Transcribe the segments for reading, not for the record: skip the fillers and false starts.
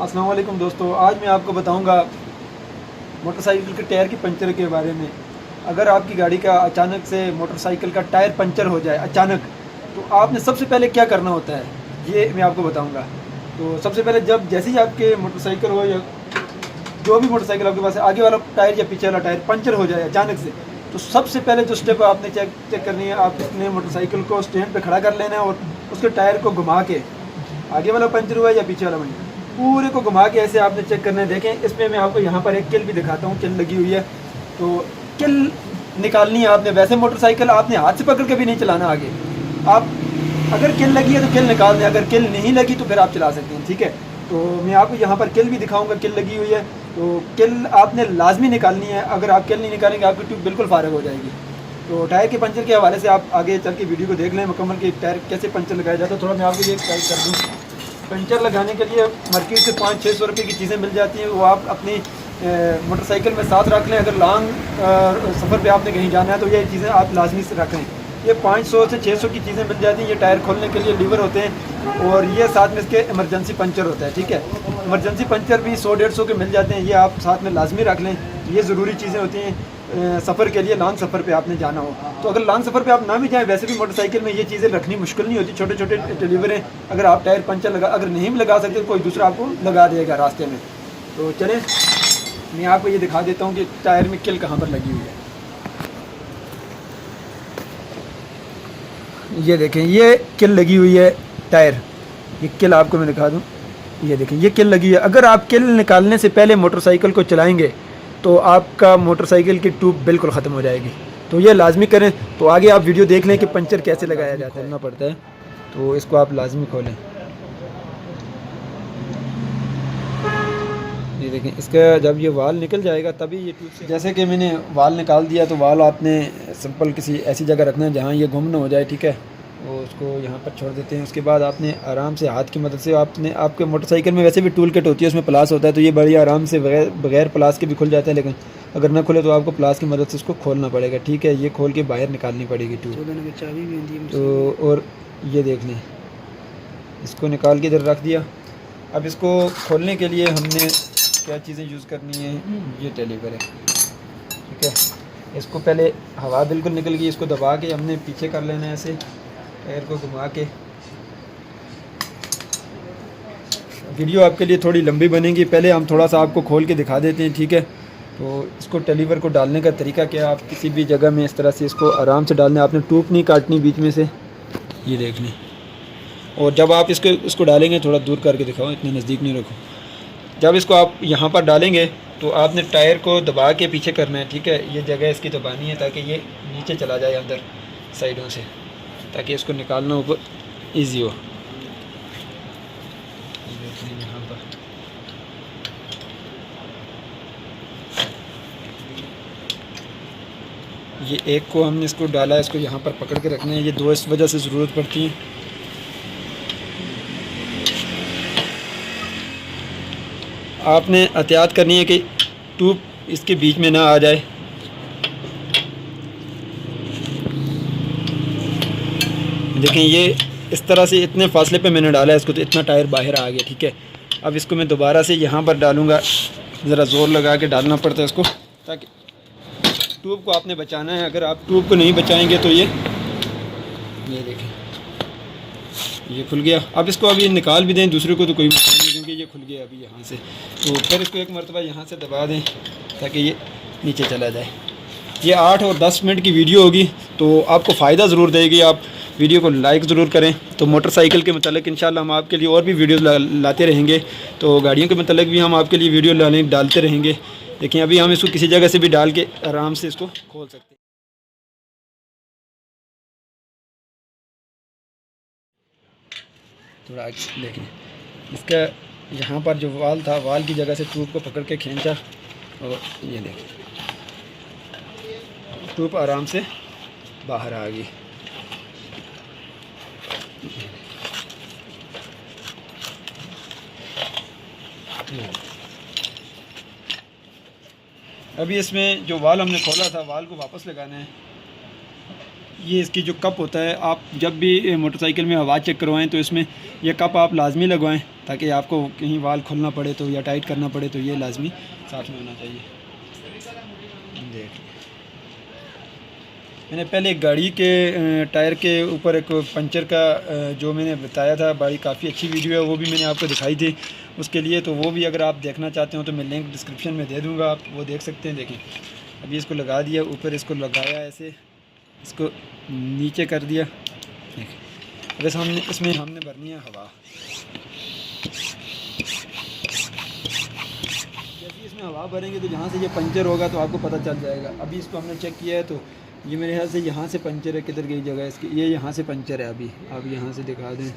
अस्सलाम वालेकुम दोस्तों, आज मैं आपको बताऊंगा मोटरसाइकिल के टायर की पंचर के बारे में। अगर आपकी गाड़ी का अचानक से मोटरसाइकिल का टायर पंचर हो जाए अचानक, तो आपने सबसे पहले क्या करना होता है, ये मैं आपको बताऊंगा। तो सबसे पहले जब जैसे ही आपके मोटरसाइकिल हो या जो भी मोटरसाइकिल आपके पास है, आगे वाला टायर या पीछे वाला टायर पंचर हो जाए अचानक से, तो सबसे पहले जो स्टेप आपने चेक करनी है, आप अपने मोटरसाइकिल को स्टैंड पे खड़ा कर लेना है और उसके टायर को घुमा के, आगे वाला पंचर हुआ है या पीछे वाला पंचर, पूरे को घुमा के ऐसे आपने चेक करना है। देखें, इसमें मैं आपको यहाँ पर एक किल भी दिखाता हूँ, किल लगी हुई है। तो किल निकालनी है आपने। वैसे मोटरसाइकिल आपने हाथ से पकड़ के भी नहीं चलाना आगे। आप अगर किल लगी है तो किल निकाल दें, अगर किल नहीं लगी तो फिर आप चला सकते हैं, ठीक है। तो मैं आपको यहाँ पर किल भी दिखाऊंगा, किल लगी हुई है। तो किल आपने लाजमी निकालनी है। अगर आप किल नहीं निकालेंगे आपकी ट्यूब बिल्कुल फारग हो जाएगी। तो टायर के पंचर के हवाले से आप आगे चल के वीडियो को देख लें मुकम्मल, कि टायर कैसे पंचर लगाया जाता है। थोड़ा मैं आपको ये गाइड कर दूँ। पंचर लगाने के लिए मार्केट से 500-600 रुपये की चीज़ें मिल जाती हैं, वो आप अपनी मोटरसाइकिल में साथ रख लें। अगर लॉन्ग सफ़र पे आपने कहीं जाना है तो ये चीज़ें आप लाजमी से रखें। ये 500 से 600 की चीज़ें मिल जाती हैं। ये टायर खोलने के लिए लीवर होते हैं और ये साथ में इसके इमरजेंसी पंचर होता है, ठीक है। इमरजेंसी पंचर भी 100-150 के मिल जाते हैं, ये आप साथ में लाजमी रख लें। ये ज़रूरी चीज़ें होती हैं सफ़र के लिए, लॉन्ग सफ़र पे आपने जाना हो। तो अगर लॉन्ग सफ़र पे आप ना भी जाएं, वैसे भी मोटरसाइकिल में ये चीज़ें रखनी मुश्किल नहीं होती। छोटे छोटे डिलीवर हैं, अगर आप टायर पंचर अगर नहीं भी लगा सकते तो कोई दूसरा आपको लगा देगा रास्ते में। तो चलें, मैं आपको ये दिखा देता हूँ कि टायर में किल कहाँ पर लगी हुई है। ये देखें, ये किल लगी हुई है टायर। ये किल आपको मैं दिखा दूँ, ये देखें, ये किल लगी है। अगर आप किल निकालने से पहले मोटरसाइकिल को चलाएंगे तो आपका मोटरसाइकिल की ट्यूब बिल्कुल ख़त्म हो जाएगी। तो ये लाजमी करें। तो आगे आप वीडियो देख लें कि पंचर कैसे लगाया जाता है, खोलना पड़ता है। तो इसको आप लाजमी खोलें। ये देखें, इसका जब ये वाल निकल जाएगा तभी ये ट्यूब से, जैसे कि मैंने वाल निकाल दिया, तो वाल आपने सिंपल किसी ऐसी जगह रखना है जहाँ ये गुम ना हो जाए, ठीक है। वो उसको यहाँ पर छोड़ देते हैं। उसके बाद आपने आराम से हाथ की मदद से, आपने आपके मोटरसाइकिल में वैसे भी टूल किट होती है, उसमें प्लास होता है, तो ये बड़ी आराम से बगैर प्लास के भी खुल जाता है। लेकिन अगर ना खुले तो आपको प्लास की मदद से इसको खोलना पड़ेगा, ठीक है। ये खोल के बाहर निकालनी पड़ेगी ट्यूब। तो और ये देख लें, इसको निकाल के इधर रख दिया। अब इसको खोलने के लिए हमने क्या चीज़ें यूज़ करनी है, ये टेलीवर है, ठीक है। इसको पहले हवा बिल्कुल निकल गई, इसको दबा के हमने पीछे कर लेना है, ऐसे टायर को घुमा के। वीडियो आपके लिए थोड़ी लंबी बनेगी, पहले हम थोड़ा सा आपको खोल के दिखा देते हैं, ठीक है। तो इसको टेलीवर को डालने का तरीका क्या है, आप किसी भी जगह में इस तरह से इसको आराम से डालना है, आपने टूप नहीं काटनी बीच में से, ये देख लें। और जब आप इसको डालेंगे, थोड़ा दूर करके दिखाओ, इतने नज़दीक नहीं रखो। जब इसको आप यहाँ पर डालेंगे तो आपने टायर को दबा के पीछे करना है, ठीक है। ये जगह इसकी दबानी है ताकि ये नीचे चला जाए अंदर साइडों से, ताकि इसको निकालना ऊपर ईजी हो। यहाँ पर ये एक को हमने इसको डाला है, इसको यहाँ पर पकड़ के रखना है। ये दो इस वजह से ज़रूरत पड़ती है। आपने एहतियात करनी है कि ट्यूब इसके बीच में ना आ जाए। देखें, ये इस तरह से इतने फासले पे मैंने डाला है इसको, तो इतना टायर बाहर आ गया, ठीक है। अब इसको मैं दोबारा से यहाँ पर डालूँगा, ज़रा ज़ोर लगा के डालना पड़ता है इसको, ताकि ट्यूब को आपने बचाना है। अगर आप ट्यूब को नहीं बचाएंगे तो ये देखें, ये खुल गया। अब इसको अभी निकाल भी दें दूसरे को तो कोई मसला नहीं, क्योंकि ये खुल गया अभी यहाँ से। तो फिर इसको एक मरतबा यहाँ से दबा दें ताकि ये नीचे चला जाए। ये 8 और 10 मिनट की वीडियो होगी, तो आपको फ़ायदा ज़रूर देगी। आप वीडियो को लाइक ज़रूर करें। तो मोटरसाइकिल के मतलब इंशाल्लाह हम आपके लिए और भी वीडियोज़ लाते रहेंगे। तो गाड़ियों के मतलब भी हम आपके लिए वीडियो डालते रहेंगे। देखिए, अभी हम इसको किसी जगह से भी डाल के आराम से इसको खोल सकते हैं। थोड़ा देखें, इसका यहाँ पर जो वाल था, वाल की जगह से ट्यूब को पकड़ के खींचा और ये देखें, ट्यूब आराम से बाहर आ गई। अभी इसमें जो वाल हमने खोला था, वाल को वापस लगाना है। ये इसकी जो कप होता है, आप जब भी मोटरसाइकिल में हवा चेक करवाएं तो इसमें ये कप आप लाजमी लगवाएं, ताकि आपको कहीं वाल खोलना पड़े तो या टाइट करना पड़े तो ये लाजमी साथ में होना चाहिए। देख, मैंने पहले गाड़ी के टायर के ऊपर एक पंचर का जो मैंने बताया था, बड़ी काफ़ी अच्छी वीडियो है, वो भी मैंने आपको दिखाई थी उसके लिए। तो वो भी अगर आप देखना चाहते हो तो मैं लिंक डिस्क्रिप्शन में दे दूँगा, आप वो देख सकते हैं। देखें, अभी इसको लगा दिया, ऊपर इसको लगाया, ऐसे इसको नीचे कर दिया। देखिए, बस इसमें हमने भरनी है हवा। जैसे इसमें हवा भरेंगे तो जहाँ से ये पंचर होगा तो आपको पता चल जाएगा। अभी इसको हमने चेक किया है तो ये मेरे ख्याल से यहाँ से पंचर है, किधर गई जगह इसकी, ये यहाँ से पंचर है। अभी आप यहाँ से दिखा दें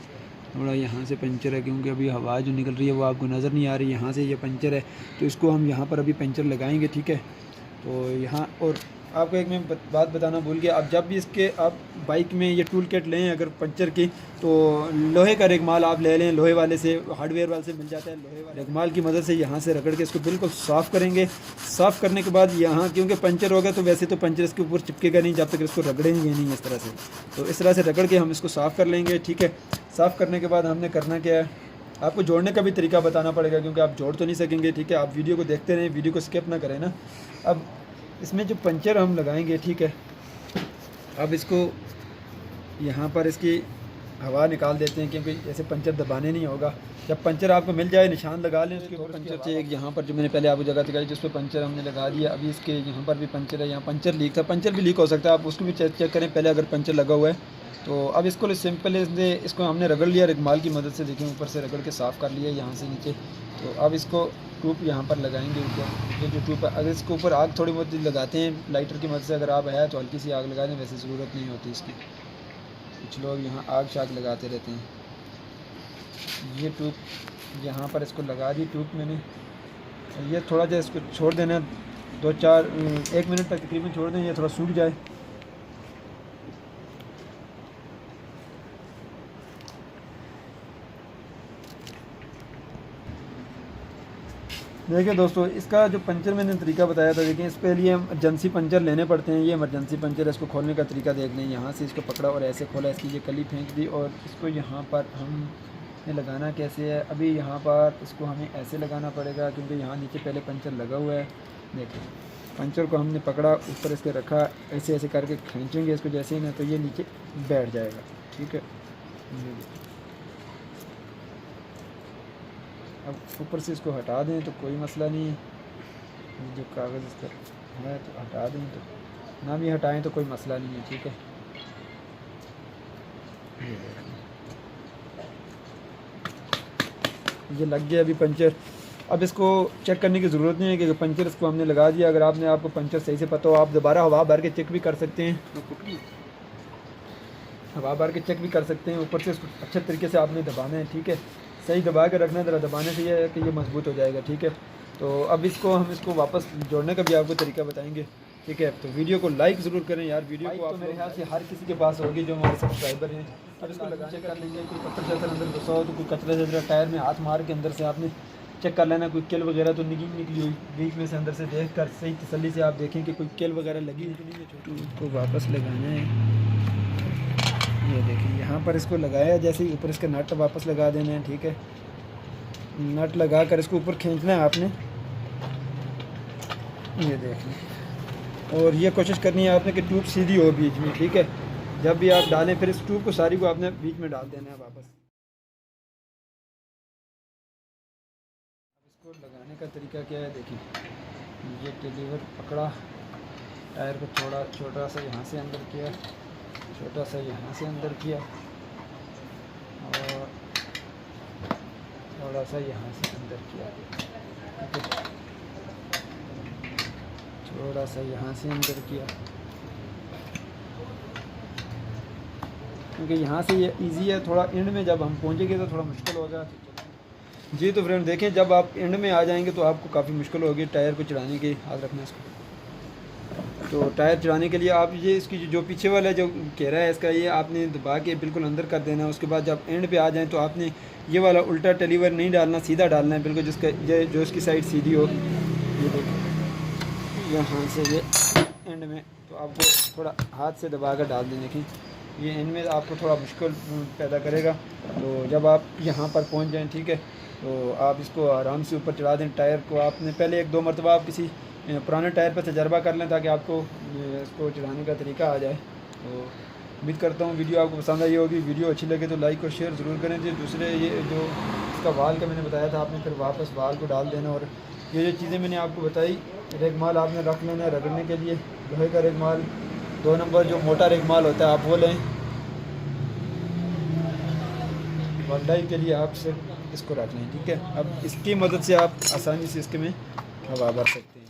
थोड़ा, यहाँ से पंचर है, क्योंकि अभी हवा जो निकल रही है वो आपको नज़र नहीं आ रही। यहाँ से ये पंचर है तो इसको हम यहाँ पर अभी पंचर लगाएंगे, ठीक है। तो यहाँ, और आपको एक मैं बात बताना भूल गया, आप जब भी इसके आप बाइक में ये टूल किट लें अगर पंचर की, तो लोहे का रेगमाल आप ले लें, लोहे वाले से, हार्डवेयर वाले से मिल जाता है। लोहे वाले रेगमाल की मदद से यहाँ से रगड़ के इसको बिल्कुल साफ़ करेंगे। साफ़ करने के बाद यहाँ, क्योंकि पंचर होगा तो वैसे तो पंचर इसके ऊपर चिपकेगा नहीं जब तक इसको रगड़ेंगे नहीं इस तरह से। तो इस तरह से रगड़ के हम इसको साफ़ कर लेंगे, ठीक है। साफ़ करने के बाद हमने करना क्या है, आपको जोड़ने का भी तरीका बताना पड़ेगा, क्योंकि आप जोड़ तो नहीं सकेंगे, ठीक है। आप वीडियो को देखते रहें, वीडियो को स्किप ना करें ना। अब इसमें जो पंचर हम लगाएंगे, ठीक है, अब इसको यहाँ पर इसकी हवा निकाल देते हैं, क्योंकि ऐसे पंचर दबाने नहीं होगा। जब पंचर आपको मिल जाए निशान लगा लें उसके ऊपर पंचर से। एक यहाँ पर जो मैंने पहले आपको जगह दिखाई जिस पर पंचर हमने लगा दिया, अभी इसके यहाँ पर भी पंचर है, यहाँ पंचर लीक था, पंचर भी लीक हो सकता है, आप उसको भी चेक करें पहले अगर पंचर लगा हुआ है तो। अब इसको सिंपल इसको हमने रगड़ लिया रुमाल की मदद से, देखिए ऊपर से रगड़ के साफ़ कर लिया यहाँ से नीचे। तो अब इसको ट्यूब यहाँ पर लगाएंगे ऊपर, ये जो ट्यूब है, अगर इसके ऊपर आग थोड़ी बहुत लगाते हैं लाइटर की मदद से, अगर आग है तो हल्की सी आग लगा दें, वैसे ज़रूरत नहीं होती इसकी। कुछ लोग यहाँ आग शाग लगाते रहते हैं। ये ट्यूब यहाँ पर इसको लगा दी ट्यूब मैंने, ये थोड़ा सा इसको छोड़ देना, 1 मिनट तक तकरीबन छोड़ दें, ये थोड़ा सूख जाए। देखिए दोस्तों, इसका जो पंचर मैंने तरीका बताया था, देखिए इसके लिए इमरजेंसी पंचर लेने पड़ते हैं। ये इमरजेंसी पंचर है, इसको खोलने का तरीका देख लें। यहाँ से इसको पकड़ा और ऐसे खोला, इसकी ये कली फेंक दी, और इसको यहाँ पर हमने लगाना कैसे है, अभी यहाँ पर इसको हमें ऐसे लगाना पड़ेगा, क्योंकि यहाँ नीचे पहले पंचर लगा हुआ है। देखिए, पंचर को हमने पकड़ा, ऊपर इसके रखा, ऐसे ऐसे करके खींचेंगे इसको जैसे ही ना, तो ये नीचे बैठ जाएगा, ठीक है। अब ऊपर से इसको हटा दें तो कोई मसला नहीं है, जो कागज़ इसका है तो हटा दें, तो ना भी हटाएं तो कोई मसला नहीं है, ठीक है। ये लग गया अभी पंचर। अब इसको चेक करने की ज़रूरत नहीं है कि पंचर इसको हमने लगा दिया। अगर आपको पंचर सही से पता हो, आप दोबारा हवा भर के चेक भी कर सकते हैं, हवा भर के चेक भी कर सकते हैं। ऊपर से इसको अच्छे तरीके से आपने दबाना है, ठीक है, सही दबा के रखना है, ज़रा दबाने से ये है कि ये मजबूत हो जाएगा, ठीक है। तो अब हम इसको वापस जोड़ने का भी आपको तरीका बताएंगे, ठीक है। तो वीडियो को लाइक ज़रूर करें यार, वीडियो को आप, मेरे ख्याल से हर किसी के पास होगी जो हमारे सब्सक्राइबर हैं। अब इसको लगा चेक कर लेंगे, कोई पत्थर शत्थर अंदर घुसा हो तो कोई कचरा शचरा टायर में हाथ मार के अंदर से आपने चेक कर लेना, कोई किल वगैरह तो निकली हुई बीच में से, अंदर से देख कर सही तसल्ली से आप देखें कि कोई किल वगैरह लगी तो नहीं है। छोटी उसको वापस लगाना है, ये देखिए यहाँ पर इसको लगाया, जैसे ही ऊपर इसका नट वापस लगा देना है, ठीक है। नट लगा कर इसको ऊपर खींचना है आपने, ये देखिए, और ये कोशिश करनी है आपने कि ट्यूब सीधी हो बीच में, ठीक है। जब भी आप डालें फिर इस ट्यूब को सारी को आपने बीच में डाल देना है वापस। अब इसको लगाने का तरीका क्या है, देखिए, ये टेलीवर पकड़ा, टायर को थोड़ा छोटा सा यहाँ से अंदर किया, छोटा सा यहाँ से अंदर किया, और थोड़ा सा यहाँ से अंदर किया, थोड़ा सा यहाँ से अंदर किया, क्योंकि यहाँ से ये इजी है। थोड़ा एंड में जब हम पहुँचेंगे तो थोड़ा मुश्किल होगा। जी तो फ्रेंड देखें, जब आप एंड में आ जाएंगे तो आपको काफ़ी मुश्किल होगी टायर को चढ़ाने की। हाथ रखना इसको। तो टायर चढ़ाने के लिए आप ये इसकी जो पीछे वाला जो घेरा है इसका, ये आपने दबा के बिल्कुल अंदर कर देना है। उसके बाद जब एंड पे आ जाएं तो आपने ये वाला उल्टा टेलीवर नहीं डालना, सीधा डालना है बिल्कुल, जिसका जो इसकी साइड सीधी हो। ये देखो यहाँ से ये एंड में, तो आपको थोड़ा हाथ से दबा कर डाल देने की, ये इनमें आपको थोड़ा मुश्किल पैदा करेगा। तो जब आप यहाँ पर पहुँच जाएँ, ठीक है, तो आप इसको आराम से ऊपर चढ़ा दें। टायर को आपने पहले 1-2 मरतबा आप किसी पुराने टायर पर तजर्बा कर लें, ताकि आपको इसको चढ़ाने का तरीका आ जाए। तो उम्मीद करता हूँ वीडियो आपको पसंद आई होगी। वीडियो अच्छी लगे तो लाइक और शेयर ज़रूर करें। जो दूसरे ये जो इसका वाल का मैंने बताया था, आपने फिर वापस वाल को डाल देना। और ये जो चीज़ें मैंने आपको बताई, रेगमाल आपने रख लेना है रगड़ने के लिए, लोहे का रेगमाल। 2 नंबर जो मोटा रेगमाल होता है आप वो लें। वंडाई के लिए आप सिर्फ इसको रख लें, ठीक है। अब इसकी मदद से आप आसानी से इसके में हवा भर सकते हैं।